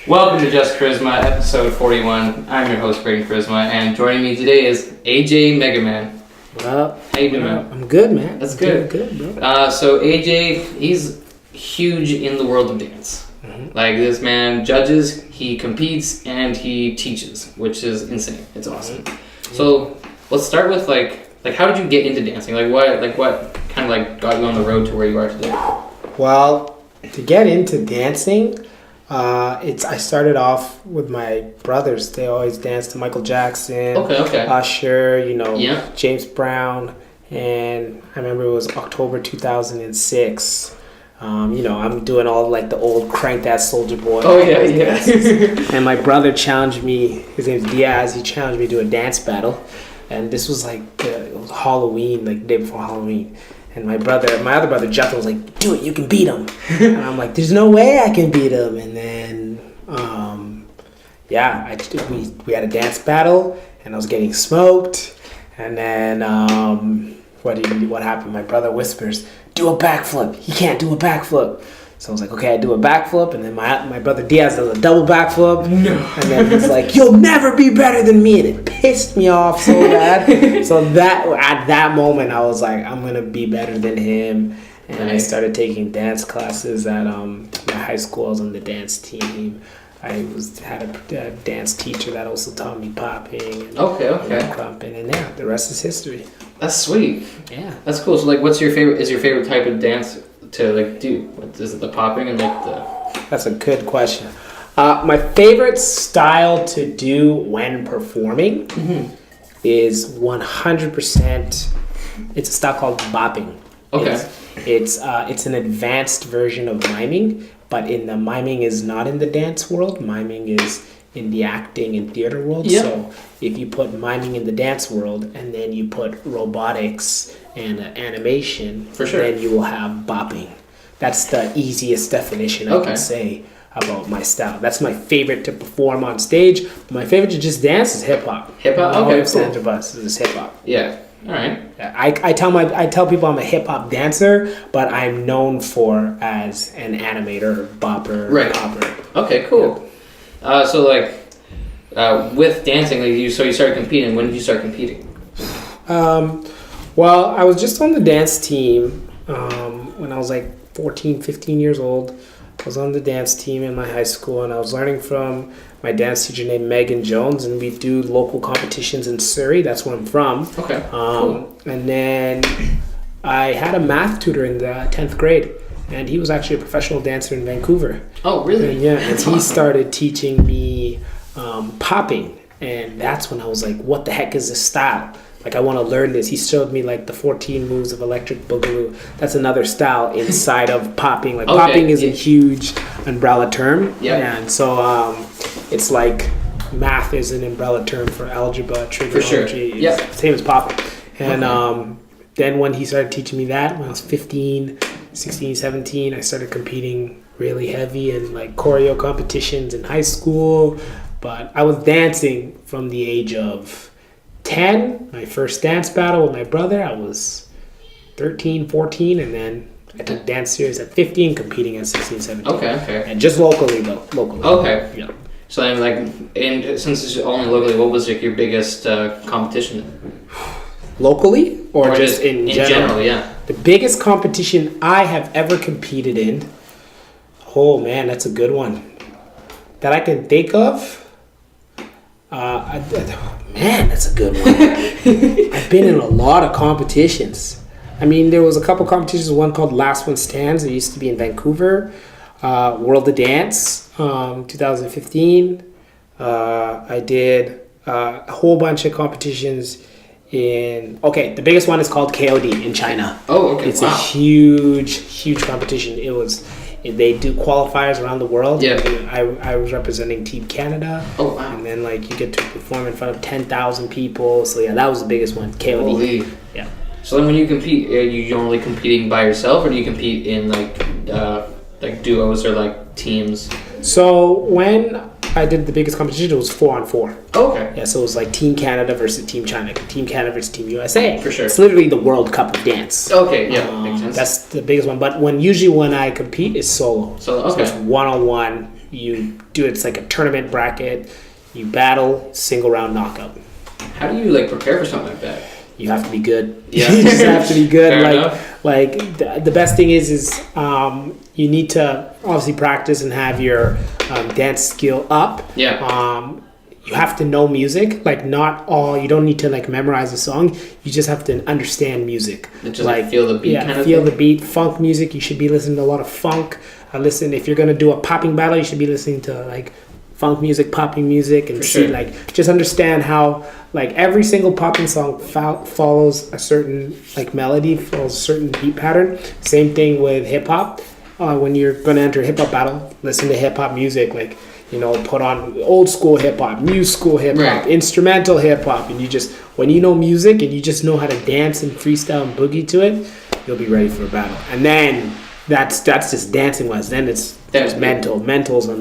Welcome to Just Koryzma, episode 41. I'm your host, Braden Koryzma, and joining me today is AJ Megaman. What up? How you doing, man? I'm good, man. That's good. Good, bro. So AJ, he's huge in the world of dance. Mm-hmm. Like, this man judges, he competes, and he teaches, which is insane. It's awesome. Mm-hmm. So let's start with how did you get into dancing? What kind of got you on the road to where you are today? Well, to get into dancing, I started off with my brothers. They always danced to Michael Jackson, Usher, James Brown, and I remember it was October 2006. I'm doing all the old cranked ass Soldier Boy. Oh yeah. And my brother challenged me. His name's Diaz. He challenged me to a dance battle, and this was it was Halloween, the day before Halloween. And my other brother, Jeff, was like, do it, you can beat him. And I'm like, there's no way I can beat him. And then, we had a dance battle, and I was getting smoked. And then, what happened? My brother whispers, do a backflip. He can't do a backflip. So I was like, okay, I do a backflip. And then my brother Diaz does a double backflip. No. And then he's like, you'll never be better than me. And it pissed me off so bad. So at that moment, I was like, I'm going to be better than him. And I started taking dance classes at my high school. I was on the dance team. I had a dance teacher that also taught me popping. And Crumping. And yeah, the rest is history. That's sweet. Yeah. That's cool. So what's your favorite type of dance to do? Is it the popping and the... That's a good question. My favorite style to do when performing is 100%. It's a style called bopping. Okay. It's an advanced version of miming, but the miming is not in the dance world. Miming is in the acting and theater world. Yep. So if you put miming in the dance world and then you put robotics and animation, for sure, then you will have bopping. That's the easiest definition I can say about my style. That's my favorite to perform on stage. My favorite to just dance is hip hop. Hip hop, okay, cool. Sandra Bus is hip hop. Yeah. All right. I tell people I'm a hip hop dancer, but I'm known as an animator, bopper, popper. Okay, cool. Yeah. With dancing, you started competing. When did you start competing? Well, I was just on the dance team when I was 14, 15 years old. I was on the dance team in my high school, and I was learning from my dance teacher named Megan Jones, and we do local competitions in Surrey. That's where I'm from. Okay, cool. And then I had a math tutor in the 10th grade, and he was actually a professional dancer in Vancouver. Oh, really? And he started teaching me popping, and that's when I was like, what the heck is this style? I want to learn this. He showed me the 14 moves of electric boogaloo. That's another style inside of popping. Popping is a huge umbrella term. Yeah. And so it's math is an umbrella term for algebra, trigonometry. For sure. Yeah. Same as popping. And then when he started teaching me that, when I was 15, 16, 17, I started competing really heavy in choreo competitions in high school. But I was dancing from the age of 10, my first dance battle with my brother. I was 13, 14, and then I took dance series at 15, competing at 16, 17. Okay. And just locally, though. Okay. Yeah. So and since it's only locally, what was your biggest competition? Locally? Or just in general? In general, yeah. The biggest competition I have ever competed in, oh man, that's a good one. That I can think of. Man, that's a good one. I've been in a lot of competitions. There was a couple competitions. One called Last One Stands. It used to be in Vancouver. World of Dance, 2015. I did a whole bunch of competitions the biggest one is called KOD in China. Oh, okay. It's a huge competition. They do qualifiers around the world. Yeah. I was representing Team Canada. Oh, wow. And then you get to perform in front of 10,000 people. So yeah, that was the biggest one. KOD. Holy. Yeah. So then when you compete, are you normally competing by yourself, or do you compete in duos or teams? So when I did the biggest competition, it was 4-on-4. Oh, okay. Yeah, so it was Team Canada versus Team China, Team Canada versus Team USA. For sure. It's literally the World Cup of dance. Okay, yeah, makes sense. That's the biggest one. But usually when I compete, it's solo. So, okay. So it's one-on-one, You do it's like a tournament bracket. You battle, single round knockout. How do you like prepare for something like that? You have to be good. Yeah. You just have to be good. Fair like enough. like the best thing is you need to obviously practice and have your dance skill up. Yeah. You have to know music. Like not all. You don't need to like memorize a song. You just have to understand music. Just like feel the beat. Yeah, kind of feel thing? the beat. Funk music. You should be listening to a lot of funk. Listen, if you're gonna do a popping battle, you should be listening to like funk music, popping music, and For see sure. like just understand how like every single popping song follows a certain like melody, follows a certain beat pattern. Same thing with hip hop. When you're gonna enter a hip hop battle, listen to hip hop music. Like put on old school hip hop, new school hip hop, Right. instrumental hip hop, and you just when you know music and you just know how to dance and freestyle and boogie to it, you'll be ready for a battle. And then that's just dancing wise. Then it's That's mental. Mental's a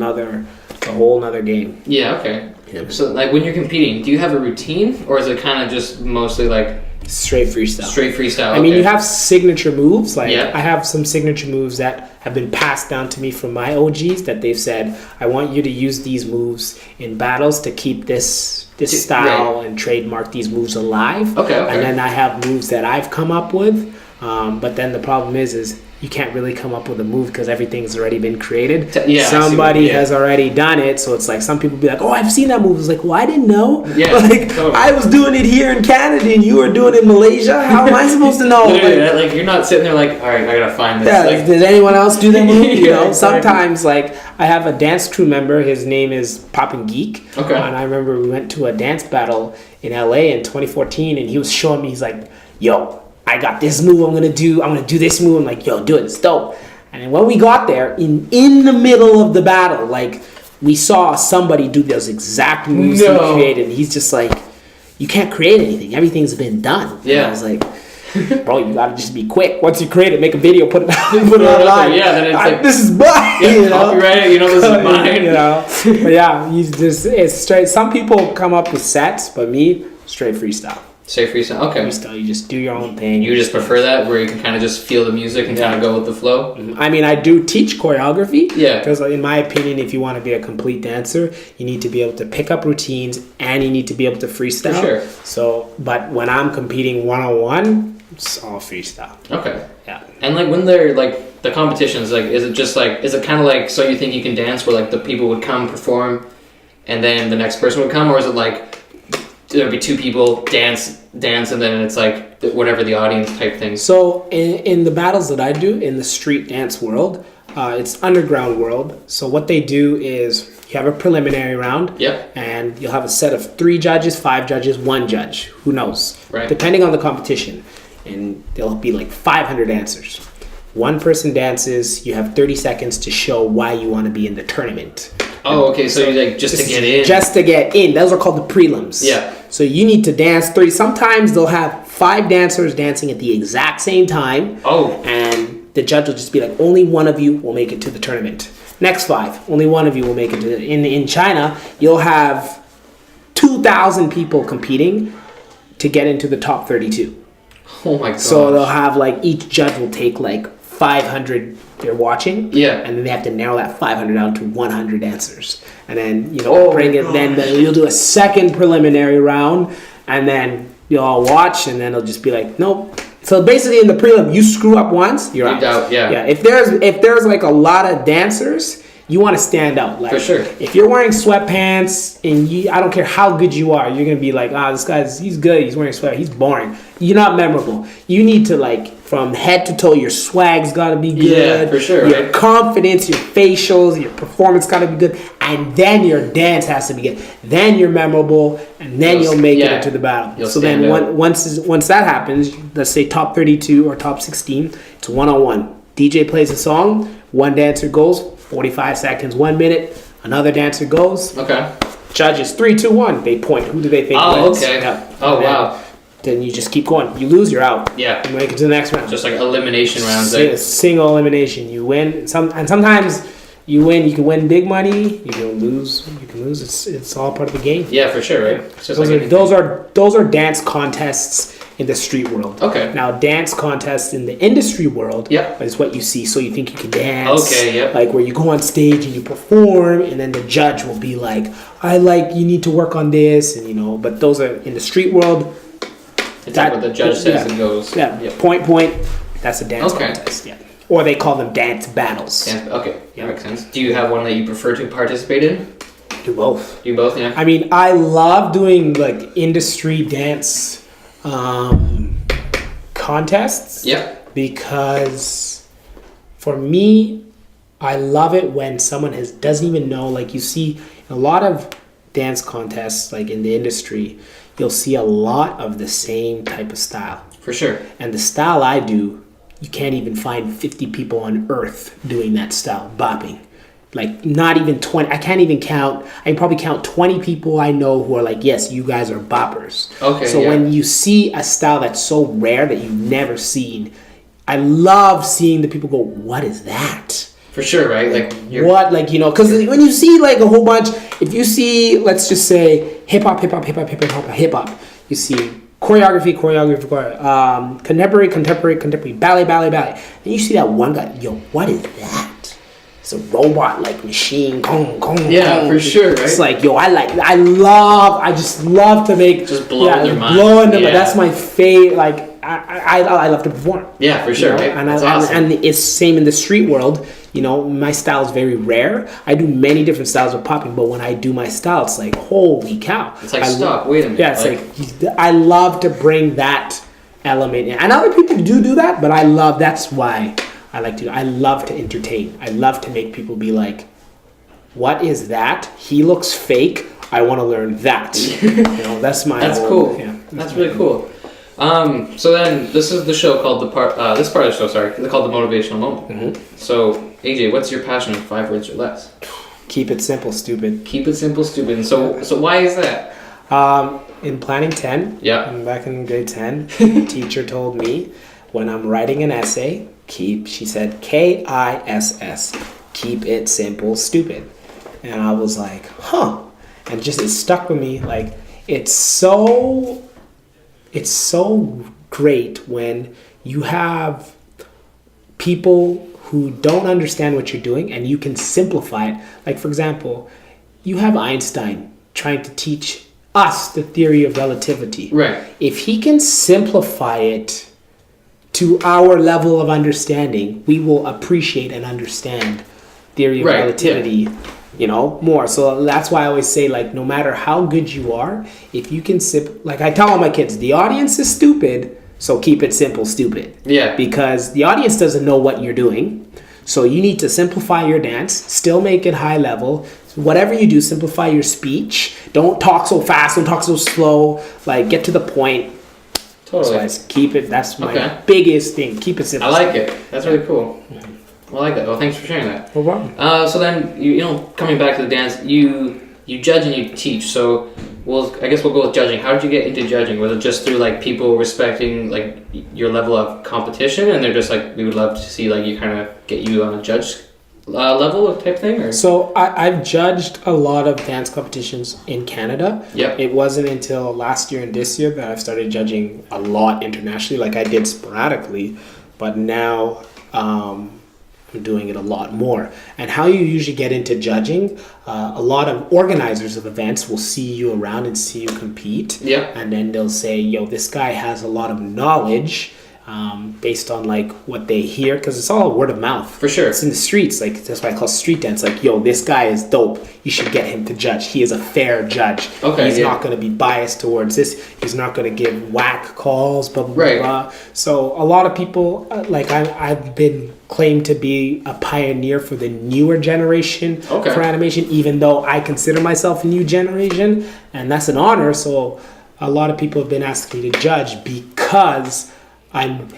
whole nother game. Yeah. Okay. Yeah. So like when you're competing, do you have a routine, or is it kind of just mostly like Straight freestyle. straight freestyle? I mean, Okay. you have signature moves. Like Yeah. I have some signature moves that have been passed down to me from my OGs that they've said, I want you to use these moves in battles to keep this style and trademark these moves alive. Okay. And then I have moves that I've come up with. But then the problem is you can't really come up with a move because everything's already been created. Yeah, I see Somebody what- yeah. has already done it. So it's like some people be like, oh, I've seen that move. It's like, well, I didn't know. Yeah, like totally. I was doing it here in Canada and you were doing it in Malaysia. How am I supposed to know? Literally, Like, like you're not sitting there like, all right, I gotta find this. yeah, Like, does anyone else do that move? You Yeah, know, exactly. sometimes like I have a dance crew member. His name is Bopping Geek. Okay. And I remember we went to a dance battle in LA in 2014, and he was showing me. He's like, "Yo, I got this move. I'm gonna do this move." I'm like, "Yo, do it. It's dope." And then when we got there, in the middle of the battle, like we saw somebody do those exact moves he No. created. And he's just like, "You can't create anything. Everything's been done." And Yeah. I was like, bro, you gotta just be quick. Once you create it, make a video, put it put it Yeah, online. yeah, then it's like- this is mine. yeah, you know? copyright it. You know, this is mine. You know, but yeah, it's straight. Some people come up with sets, but me, straight freestyle. Straight freestyle. Okay. Freestyle, you just do your own thing. You just prefer that, where you can kind of just feel the music and kind of go with the flow. I mean, I do teach choreography. Yeah. Because in my opinion, if you want to be a complete dancer, you need to be able to pick up routines and you need to be able to freestyle. For sure. So, but when I'm competing one-on-one, it's all freestyle. Okay. Yeah. And like when they're like the competitions, like is it kind of like So You Think You Can Dance, where like the people would come perform, and then the next person would come, or is it like there'd be two people dance, and then it's like whatever the audience type thing? So in the battles that I do in the street dance world, it's underground world. So what they do is you have a preliminary round. Yep. And you'll have a set of 3 judges, 5 judges, 1 judge. Who knows? Right. Depending on the competition. And there'll be like 500 dancers. One person dances. You have 30 seconds to show why you want to be in the tournament. Oh, okay. So you like just to get in. Just to get in. Those are called the prelims. Yeah. So you need to dance 30. Sometimes they'll have 5 dancers dancing at the exact same time. Oh. And the judge will just be like, only one of you will make it to the tournament. Next 5, only one of you will make it to the... In China, you'll have 2,000 people competing to get into the top 32. Oh my god. So they'll have like, each judge will take like 500 they're watching. Yeah. And then they have to narrow that 500 down to 100 dancers. And then, Oh then you'll do a second preliminary round, and then you'll all watch, and then it'll just be like, nope. So basically in the prelim, you screw up once, you're out. Yeah. Yeah. If there's like a lot of dancers, you want to stand out. Like, For sure. If you're wearing sweatpants and I don't care how good you are, you're gonna be like, this guy's he's good. He's wearing sweat. He's boring. You're not memorable. You need to like from head to toe. Your swag's gotta be good. Yeah, for sure, Your right? confidence, your facials, your performance gotta be good, and then your dance has to be good. Then you're memorable, and then you'll make it into the battle. You'll So then stand out. once that happens, let's say top 32 or top 16, it's 1-on-1. DJ plays a song. One dancer goes. 45 seconds, 1 minute. Another dancer goes. Okay. Judges 3, 2, 1. They point. Who do they think Oh, wins? okay. Yeah. Oh, And wow. Then you just keep going. You lose, you're out. Yeah. You make it to the next round. Just like elimination rounds. Single elimination. You win. Sometimes you win. You can win big money. You can lose. It's all part of the game. Yeah, for sure, right? It's just like anything. Those are dance contests in the street world. Okay. Now, dance contests in the industry world is what you see. So you think you can dance. Okay, yep. Like where you go on stage and you perform, and then the judge will be like, you need to work on this, and but those are in the street world. It's like what the judge says and goes. Yeah, yep. point. That's a dance contest. Yeah. Or they call them dance battles. Okay, that makes sense. Do you have one that you prefer to participate in? Do both. Do both, yeah. I mean, I love doing like industry dance contests. Yeah. Because for me, I love it when someone doesn't even know. Like you see a lot of dance contests, like in the industry, you'll see a lot of the same type of style. For sure. And the style I do, you can't even find 50 people on earth doing that style, bopping. Like not even 20. I can't even count. I can probably count 20 people I know who are like, yes, you guys are boppers. Okay. So when you see a style that's so rare that you've never seen, I love seeing the people go, what is that? For sure, right? Like because when you see like a whole bunch, if you see, let's just say hip hop, you see choreography, contemporary, ballet. And you see that one guy, what is that? It's a robot like machine. Yeah, for sure, right? It's like, I just love to make just blowing their mind. Blowing them. Yeah. That's my favorite. Like I love to perform. Yeah, for sure. Right? And awesome. And it's same in the street world. My style is very rare. I do many different styles of popping, but when I do my style, it's like, holy cow. It's like, stop, wait a minute. Yeah, it's like I love to bring that element in. And other people do that, but that's why I love to entertain. I love to make people be like, what is that? He looks fake. I want to learn that. That's my That's cool. Yeah, that's really cool. So then this is the show called this part of the show, they're called the motivational moment. Mm-hmm. So AJ, what's your passion in 5 words or less? Keep it simple, stupid. Keep it simple, stupid. And so why is that? In planning 10, back in grade 10, the teacher told me when I'm writing an essay, she said KISS, keep it simple, stupid. And I was like, huh. And it stuck with me. Like, it's so great when you have people who don't understand what you're doing and you can simplify it. Like, for example, you have Einstein trying to teach us the theory of relativity. Right. If he can simplify it to our level of understanding, we will appreciate and understand theory of relativity, more. So that's why I always say, like, no matter how good you are, if you can like I tell all my kids, the audience is stupid, so keep it simple, stupid. Yeah. Because the audience doesn't know what you're doing. So you need to simplify your dance, still make it high level. Whatever you do, simplify your speech. Don't talk so fast, don't talk so slow. Like, get to the point. Totally. So keep it. That's my biggest thing. Keep it simple. I like it. That's really cool. I like that. Well, thanks for sharing that. No problem. So then, coming back to the dance, you judge and you teach. So, I guess we'll go with judging. How did you get into judging? Was it just through like people respecting like your level of competition, and they're just like, we would love to see like you kind of get you on a judge level of type thing? Or? So I've judged a lot of dance competitions in Canada. Yep. It wasn't until last year and this year that I've started judging a lot internationally. Like, I did sporadically, but now I'm doing it a lot more. And how you usually get into judging, a lot of organizers of events will see you around and see you compete. Yep. And then they'll say, this guy has a lot of knowledge. Based on like what they hear, because it's all word of mouth. For sure. It's in the streets. Like, that's why I call street dance. Like, this guy is dope. You should get him to judge. He is a fair judge. Okay. He's not going to be biased towards this. He's not going to give whack calls, blah, blah, blah. So a lot of people, like I've been claimed to be a pioneer for the newer generation for animation, even though I consider myself a new generation, and that's an honor. So a lot of people have been asking me to judge because I'm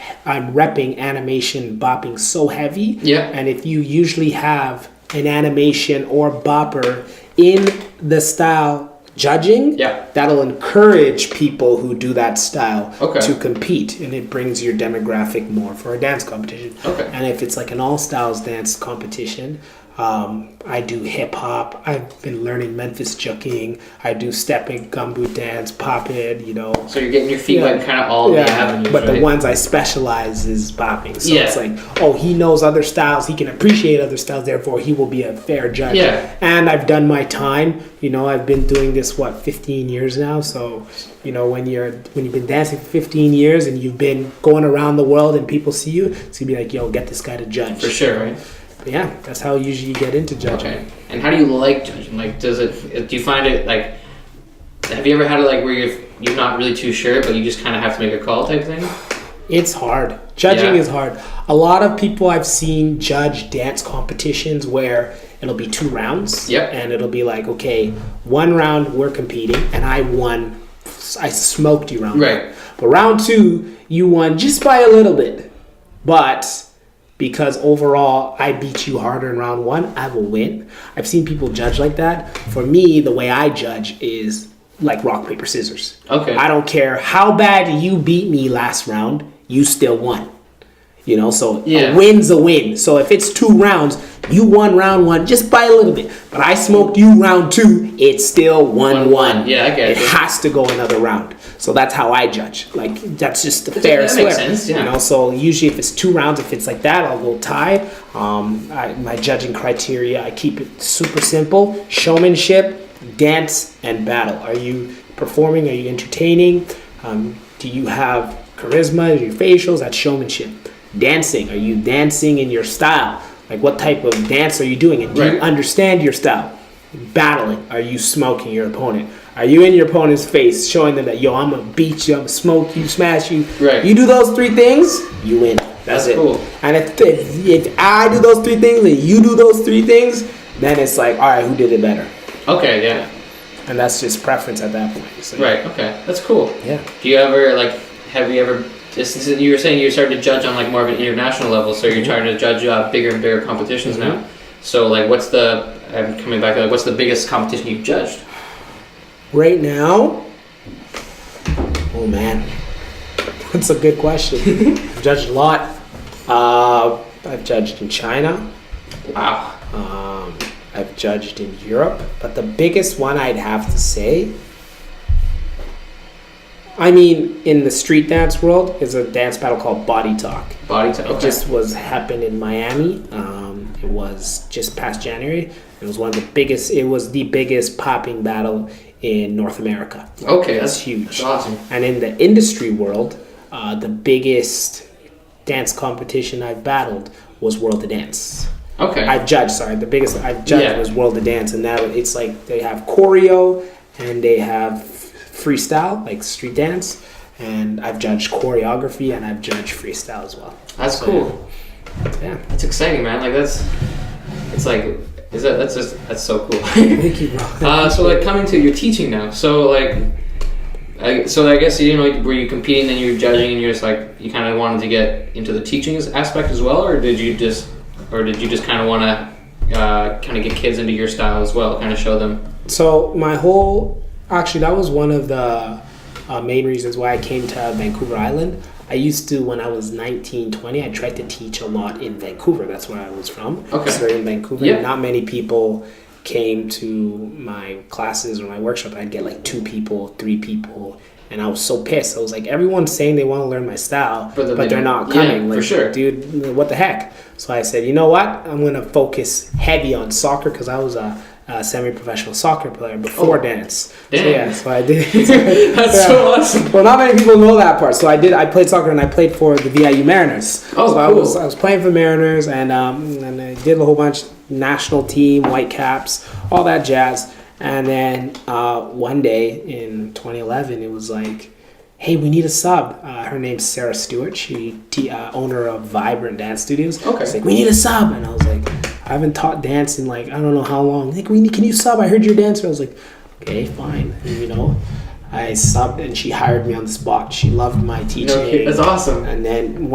repping animation bopping so heavy. Yeah. And if you usually have an animation or bopper in the style judging, that'll encourage people who do that style to compete, and it brings your demographic more for a dance competition. Okay. And if it's like an all styles dance competition, I do hip hop. I've been learning Memphis juking. I do stepping, gumboot dance, popping, you know. So you're getting your feet wet kind of all the avenues, but right? the ones I specialize is bopping. So Yeah. it's like, oh, he knows other styles. He can appreciate other styles. Therefore, he will be a fair judge. Yeah. And I've done my time. You know, I've been doing this, 15 years now. So, you know, when you've been dancing for 15 years and you've been going around the world and people see you, it's going to be like, yo, get this guy to judge. For sure, right? Yeah, that's how usually you get into judging. Okay. And how do you like judging? Like, do you find it like, have you ever had it like where you're not really too sure, but you just kind of have to make a call type thing? It's hard. Judging is hard. A lot of people I've seen judge dance competitions where it'll be 2 rounds. Yep. And it'll be like, okay, 1 round we're competing and I won. I smoked you round 1. Right. But round 2, you won just by a little bit. But because overall I beat you harder in round 1, I will win. I've seen people judge like that. For me, the way I judge is like rock, paper, scissors. Okay. I don't care how bad you beat me last round, you still won. You know, so a win's a win. So if it's 2 rounds, you won round 1 just by a little bit. But I smoked you round 2, it's still 1-1. Yeah, I get it. It has to go another round. So that's how I judge. Like, that's just the fairest way. That makes sense, yeah. You know, so usually if it's 2 rounds, if it's like that, I'll go tie. My judging criteria, I keep it super simple. Showmanship, dance, and battle. Are you performing? Are you entertaining? Do you have charisma? Your facials? That's showmanship. Dancing. Are you dancing in your style? Like, what type of dance are you doing? And do you understand your style? Battling. Are you smoking your opponent? Are you in your opponent's face, showing them that, yo, I'm going to beat you, I'm going to smoke you, smash you. Right. You do those 3 things, you win. That's it. Cool. And if I do those 3 things and you do those 3 things, then it's like, all right, who did it better? Okay, yeah. And that's just preference at that point. So, right, okay. That's cool. Yeah. Do you ever, like, have you ever, you were saying you started to judge on, like, more of an international level, so you're trying to judge bigger and bigger competitions now. So, like, what's the biggest competition you've judged? Right now, oh man, that's a good question. I've judged a lot. I've judged in China. Wow. I've judged in Europe, but the biggest one I'd have to say, I mean, in the street dance world, is a dance battle called Body Talk. Body Talk. It just happened in Miami. It was just past January. It was the biggest popping battle in North America. Okay, that's huge. That's awesome. And in the industry world, the biggest dance competition I've battled was World of Dance. Okay. The biggest I've judged was World of Dance, and now it's like they have choreo and they have freestyle, like street dance, and I've judged choreography and I've judged freestyle as well. That's cool. Yeah. That's exciting, man. Like that's so cool. Thank you, bro. So like coming to your teaching now. So like, I guess were you competing and you were judging and you're just like you kind of wanted to get into the teaching aspect as well, or did you just kind of want to kind of get kids into your style as well, kind of show them? So that was one of the main reasons why I came to Vancouver Island. I used to, when I was 19, 20, I tried to teach a lot in Vancouver. That's where I was from. Okay. So in Vancouver, not many people came to my classes or my workshop. I'd get like 2 people, 3 people, and I was so pissed. I was like, everyone's saying they want to learn my style, but they're not coming. For sure. Dude, what the heck? So I said, you know what? I'm going to focus heavy on soccer because I was a semi-professional soccer player before dance. Damn. So I did. That's so awesome. Well, not many people know that part. So I played soccer and I played for the VIU Mariners. Oh, so cool. I was playing for Mariners and I did a whole bunch, national team, white caps, all that jazz. And then one day in 2011, it was like, hey, we need a sub. Her name's Sarah Stewart. She owner of Vibrant Dance Studios. Okay. She's like, we need a sub. And I was like, I haven't taught dance in like, I don't know how long. Like, can you sub? I heard you're a dancer. I was like, okay, fine. And, I subbed and she hired me on the spot. She loved my teaching. Okay, that's awesome. And then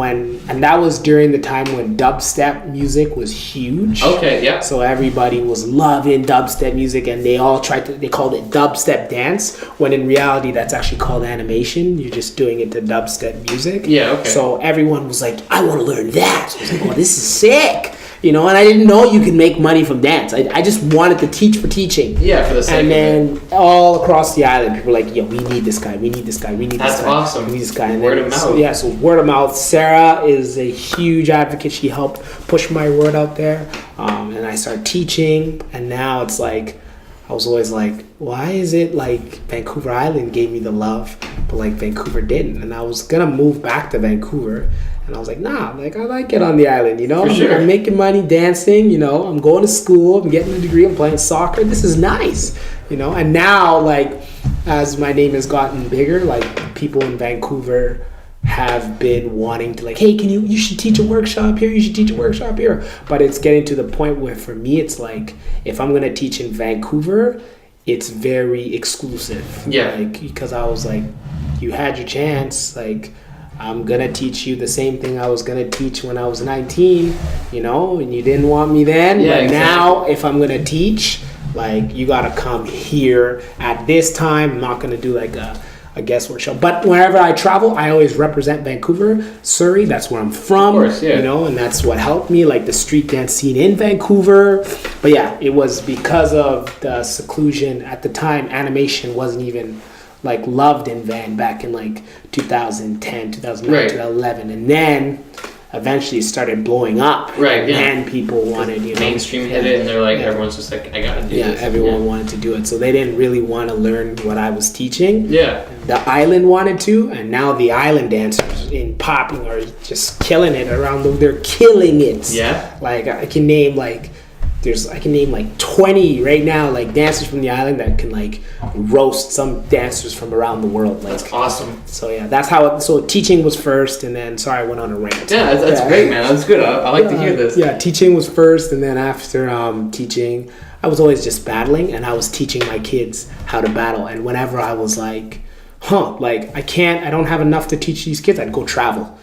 that was during the time when dubstep music was huge. Okay, yeah. So everybody was loving dubstep music and they called it dubstep dance, when in reality that's actually called animation. You're just doing it to dubstep music. Yeah, okay. So everyone was like, I want to learn that. So I was like, oh, this is sick. you know, and I didn't know you could make money from dance. I just wanted to teach for teaching. Yeah, for the sake and of then it. all across the island, people were like, yo, we need this guy, we need this guy, we need That's this guy. awesome. We need this guy. And Word then, of mouth. So word of mouth. Sarah is a huge advocate. She helped push my word out there. And I started teaching, and now it's like, I was always like, why is it like Vancouver Island gave me the love, but like Vancouver didn't? And I was gonna move back to Vancouver, and I was like, nah, like I like it on the island, you know? For sure. I'm making money dancing, you know? I'm going to school, I'm getting a degree, I'm playing soccer. This is nice, you know? And now, like, as my name has gotten bigger, like people in Vancouver have been wanting to like, hey, you should teach a workshop here, you should teach a workshop here. But it's getting to the point where for me it's like, if I'm gonna teach in Vancouver, it's very exclusive. Yeah. Like, because I was like, you had your chance, like I'm gonna teach you the same thing I was gonna teach when I was 19, you know, and you didn't want me then. Yeah, but exactly. Now if I'm gonna teach, like you gotta come here at this time. I'm not gonna do like a guest workshop. But whenever I travel, I always represent Vancouver, Surrey. That's where I'm from. Of course, yeah. You know, and that's what helped me, like the street dance scene in Vancouver. But yeah, it was because of the seclusion at the time. Animation wasn't even like loved in Van back in like 2010, 2009, Right. 2011, and then eventually it started blowing up. Right, and yeah. then people wanted, you know, Mainstream hit it, and they're like, Yeah. everyone's just like, I gotta do Yeah, this. everyone wanted to do it, so they didn't really want to learn what I was teaching. Yeah. The island wanted to, and now the island dancers in popping are just killing it around them. They're killing it. Yeah. Like I can name like 20 right now, like dancers from the island that can like roast some dancers from around the world. Like, That's awesome. so yeah, that's how. So teaching was first, and then sorry, I went on a rant. Yeah, that's great, man. That's good. I like to hear this. Yeah, teaching was first, and then after teaching, I was always just battling, and I was teaching my kids how to battle. And whenever I was like, like I don't have enough to teach these kids, I'd go travel,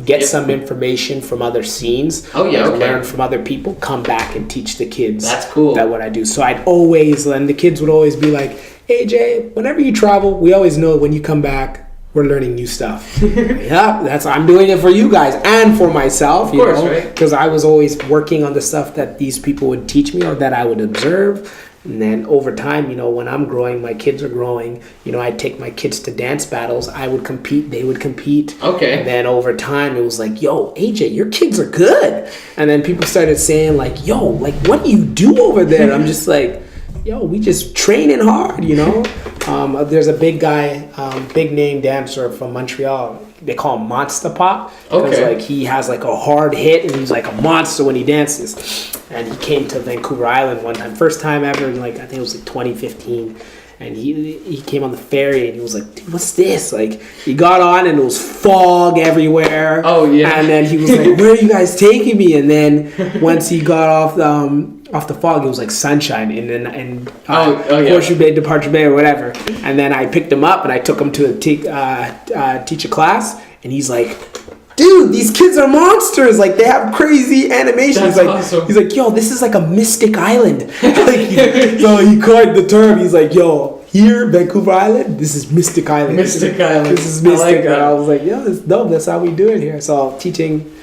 get Yep. some information from other scenes. Oh, yeah, okay. Learn from other people, come back and teach the kids. That's cool. That what I do. So I'd always, and the kids would always be like, AJ, whenever you travel, we always know when you come back, we're learning new stuff. Yeah, I'm doing it for you guys and for myself. Of course, right? Because I was always working on the stuff that these people would teach me or that I would observe. And then over time, you know, when I'm growing, my kids are growing, you know, I'd take my kids to dance battles. I would compete, they would compete. Okay. And then over time, it was like, yo, AJ, your kids are good. And then people started saying like, yo, like, what do you do over there? I'm just like, yo, we just training hard, you know? There's a big guy, big name dancer from Montreal. They call him Monster Pop. Because Okay. like he has like a hard hit and he's like a monster when he dances. And he came to Vancouver Island one time, first time ever, in like I think it was like 2015. And he came on the ferry and he was like, dude, what's this? Like he got on and it was fog everywhere. Oh, yeah. And then he was like, where are you guys taking me? And then once he got off the fog, it was like sunshine and yeah. Horseshoe Bay, Departure Bay, or whatever. And then I picked him up and I took him to teach a class, and he's like, dude, these kids are monsters. Like they have crazy animation. That's awesome. He's like, yo, this is like a mystic island. So he coined the term. He's like, yo, here, Vancouver Island, this is Mystic Island. Mystic Island. This is Mystic. I like that. And I was like, yeah, that's dope. That's how we do it here. So teaching,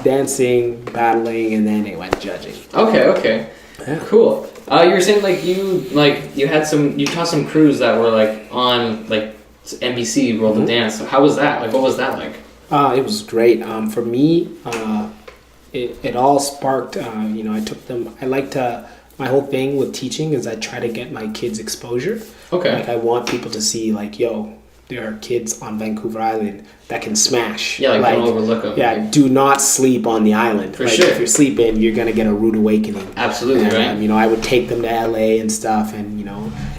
dancing, battling, and then it went judging. Okay. Yeah. Cool. You were saying you taught some crews that were like on like NBC World of Dance. So how was that? Like, what was that like? It was great. For me, it all sparked. I took them. My whole thing with teaching is I try to get my kids exposure. Okay. Like I want people to see, like, yo, there are kids on Vancouver Island that can smash. Yeah, like don't overlook them. Yeah, do not sleep on the island. For like, sure. If you're sleeping, you're gonna get a rude awakening. Absolutely, right. I would take them to LA and stuff, and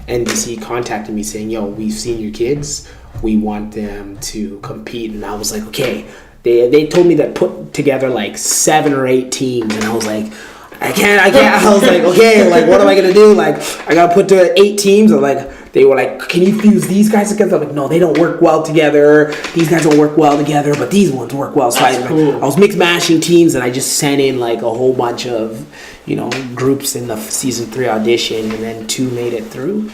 NBC contacted me saying, yo, we've seen your kids. We want them to compete. And I was like, okay. They told me that put together like 7 or 8 teams, and I was like, I can't. I was like, okay, like what am I gonna do? Like I gotta put together 8 teams. Or like they were like, can you fuse these guys together? I'm like, no, they don't work well together. These guys don't work well together, but these ones work well. So That's cool. I was mix mashing teams, and I just sent in like a whole bunch of groups in the season 3 audition, and then 2 made it through.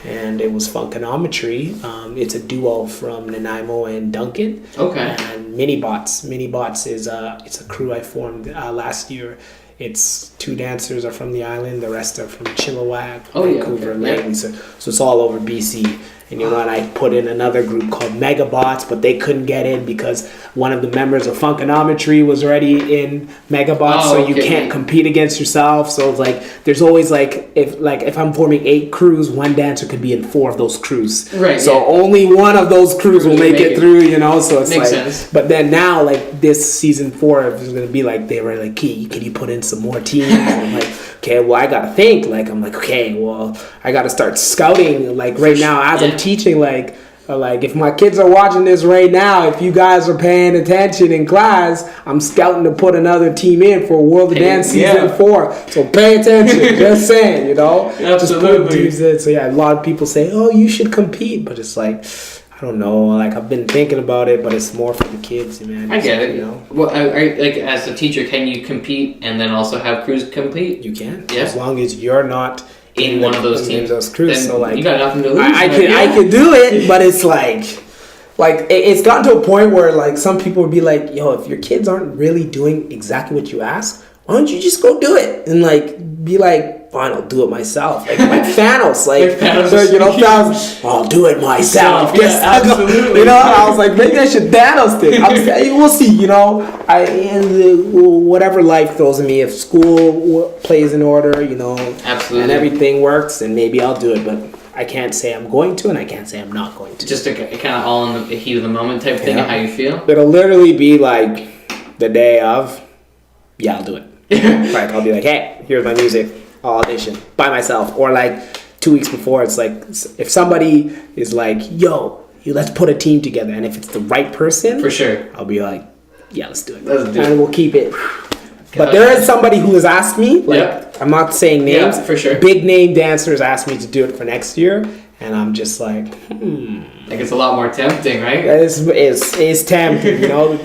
And it was Funkonometry. It's a duo from Nanaimo and Duncan. Okay. And Minibots. Minibots is it's a crew I formed last year. It's 2 dancers are from the island, the rest are from Chilliwack, Vancouver, Langley. So it's all over BC. And and I put in another group called Megabots, but they couldn't get in because one of the members of Funkonometry was already in Megabots, so you can't compete against yourself. So it's like there's always if I'm forming 8 crews, one dancer could be in 4 of those crews. Right. So only one of those crews will make it through, So it's makes sense. But then now, this season 4 is gonna be they were like, "Key, can you put in some more teams?" And I'm like, okay, well, I gotta think. I'm like, okay, well, I gotta start scouting. Right now, as I'm teaching, if my kids are watching this right now, if you guys are paying attention in class, I'm scouting to put another team in for World of Dance season 4. So pay attention. Just saying, Absolutely. Just put teams in. So a lot of people say, oh, you should compete, but it's I don't know. I've been thinking about it, but it's more for the kids, man. I get it. Well, as a teacher, can you compete and then also have crews compete? You can. Yeah. As long as you're not in one of those teams, those crews. Then you got nothing to lose. I can do it, but it's it's gotten to a point where some people would be like, yo, if your kids aren't really doing exactly what you ask, why don't you just go do it and be like, fine, I'll do it myself. Like Thanos, Thanos, I'll do it myself. Yeah, absolutely. I was like, maybe I should Thanos thing. We'll see. Whatever life throws at me, if school plays in order, absolutely, and everything works, then maybe I'll do it. But I can't say I'm going to, and I can't say I'm not going to. Just kind of all in the heat of the moment type thing, and how you feel. It'll literally be the day of, I'll do it. I'll be like, hey, here's my music. I'll audition by myself. Or 2 weeks before, it's if somebody is yo, let's put a team together, and if it's the right person, for sure, I'll be like, yeah, let's do it. And we'll keep it. But there is somebody who has asked me, I'm not saying names, for sure, big name dancers asked me to do it for next year, and I'm just it's a lot more tempting, right? It's tempting,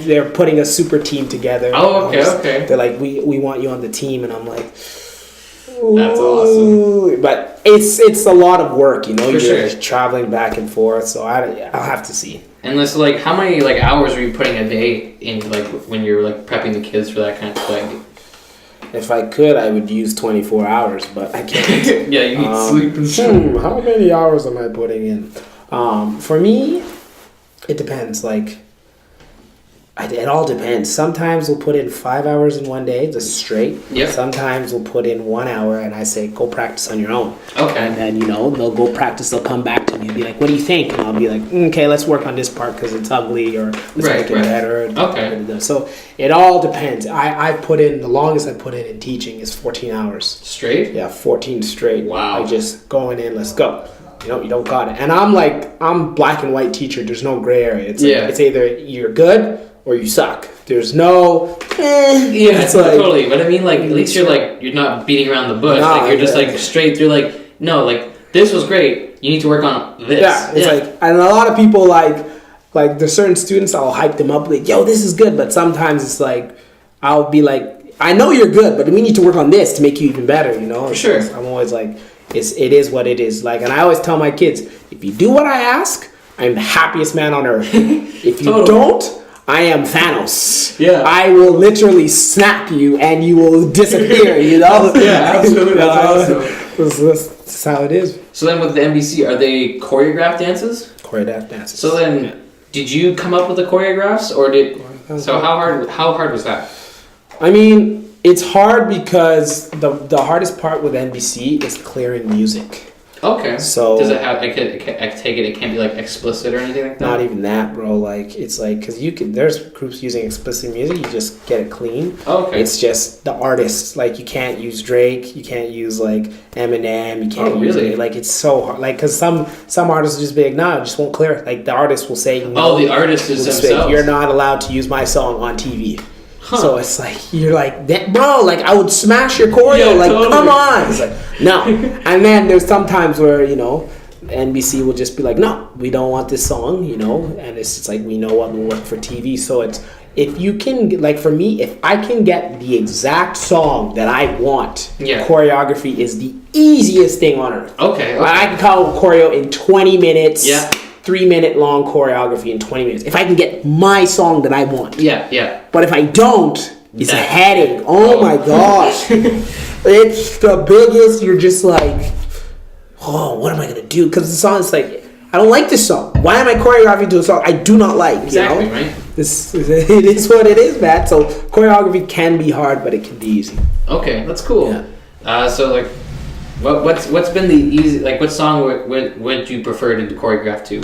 They're putting a super team together. Oh, okay. They're like, we want you on the team, and I'm like, that's awesome. But it's a lot of work, For You're traveling back and forth, so I'll have to see. And how many hours are you putting a day in when you're prepping the kids for that kind of thing? If I could, I would use 24 hours, but I can't. Yeah, you need sleep and stuff. How many hours am I putting in? For me, it depends. It all depends. Sometimes we'll put in 5 hours in one day, just straight. Yep. Sometimes we'll put in 1 hour, and I say, go practice on your own. Okay. And then, they'll go practice. They'll come back to me and be like, what do you think? And I'll be like, okay, let's work on this part because it's ugly, or let's make it better. Okay. So it all depends. I put in, the longest I put in teaching is 14 hours. Straight? Yeah, 14 straight. Wow. I just going in, let's go. You don't got it. And I'm black and white teacher. There's no gray area. It's either you're good or you suck. There's no yeah, it's totally. But I mean, at least you're not beating around the bush. You're just straight through. This was great. You need to work on this. Yeah, it's and a lot of people there's certain students, I'll hype them up yo, this is good. But sometimes it's I'll be I know you're good, but we need to work on this to make you even better. For sure. I'm always it is what it is. And I always tell my kids, if you do what I ask, I'm the happiest man on earth. If you don't, I am Thanos. Yeah. I will literally snap you and you will disappear, Yeah, absolutely. That's awesome. That's how it is. So then with the NBC, are they choreographed dances? Choreographed dances. So then, did you come up with the choreographs, or how hard was that? I mean, it's hard because the hardest part with NBC is clearing music. Okay. So does it have? I take it can't be explicit or anything like that. Not even that, bro. It's because there's groups using explicit music. You just get it clean. Okay. It's just the artists. You can't use Drake. You can't use Eminem. You can't use really? It's so hard. Because some artists will just be like, nah, I just won't clear it. The artist will say, no. Oh, the artist is themselves. You're not allowed to use my song on TV. Huh. So it's you're bro, I would smash your choreo, totally. Come on. It's no. And then there's some times where, NBC will just be no, we don't want this song, and it's just we know what will work for TV. So if you can, like for me, if I can get the exact song that I want, choreography is the easiest thing on earth. Okay. I can call choreo in 20 minutes. Yeah. 3-minute long choreography in 20 minutes. If I can get my song that I want. Yeah. But if I don't, it's a headache. Oh my gosh. It's the biggest. You're just like, oh, what am I going to do? Because the song is like, I don't like this song. Why am I choreographing to a song I do not like? Exactly, you know? right? It is what it is, man. So choreography can be hard, but it can be easy. Okay, that's cool. Yeah. So like, what's been the easy, like what song would you prefer to choreograph to?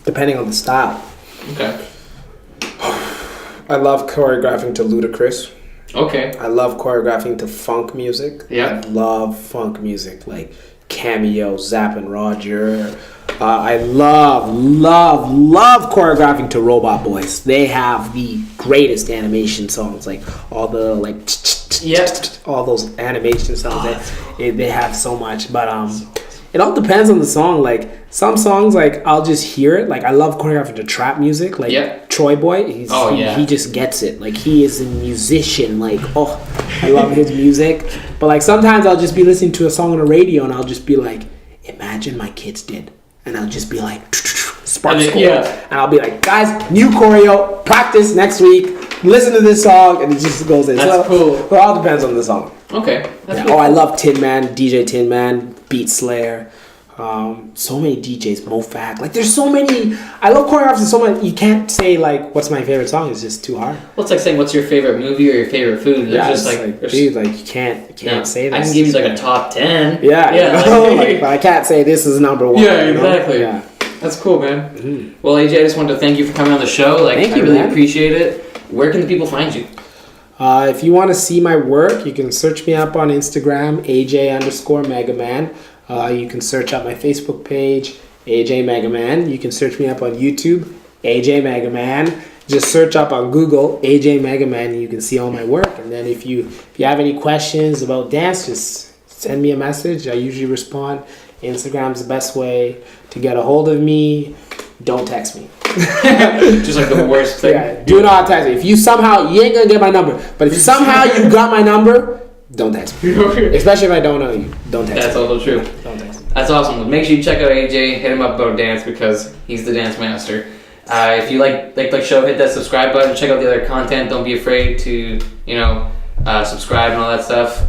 Depending on the style. Okay. I love choreographing to ludicrous. Okay. I love choreographing to funk music. Yeah. I love funk music like Cameo, Zapp and Roger. I love choreographing to Robot Boys. They have the greatest animation songs, like all the all those animation songs. They have so much, but it all depends on the song. Like some songs, like I'll just hear it. Like I love choreographing to trap music, like Troy Boy. He just gets it. Like he is a musician. Like I love his music. But like sometimes I'll just be listening to a song on the radio and I'll just be like, imagine my kids did. And I'll just be like, spark score. And I'll be like, guys, new choreo, practice next week. Listen to this song, and it just goes in. That's cool. It all depends on the song. Okay. That's cool. I love Tin Man, DJ Tin Man, Beat Slayer. So many DJs, MoFac. Like there's so many. I love choreographs so much. You can't say like what's my favorite song. It's just too hard. Well, it's like saying what's your favorite movie or your favorite food. There's just dude, like you can't say that. I can give you like a top 10. Yeah. But I can't say this is number one. Yeah, exactly. You know? Yeah. That's cool, man. Mm-hmm. Well, AJ, I just wanted to thank you for coming on the show. Like, I really appreciate it. Where can the people find you? If you want to see my work, you can search me up on Instagram, AJ_Megaman. You can search up my Facebook page, AJ Megaman. You can search me up on YouTube, AJ Megaman. Just search up on Google, AJ Megaman, and you can see all my work. And then if you have any questions about dance, just send me a message. I usually respond. Instagram's the best way to get a hold of me. Don't text me. Just like the worst thing. Yeah, do not text me. If you ain't gonna get my number. But if somehow you got my number, don't text me. Especially if I don't know you. Don't text me. That's also true. Don't text me. That's awesome. Make sure you check out AJ. Hit him up about dance because he's the dance master. If you like the show, hit that subscribe button. Check out the other content. Don't be afraid to subscribe and all that stuff.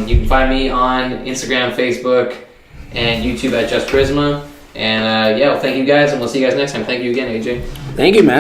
You can find me on Instagram, Facebook, and YouTube at Just Koryzma. And well, thank you guys, and we'll see you guys next time. Thank you again, AJ. Thank you, man.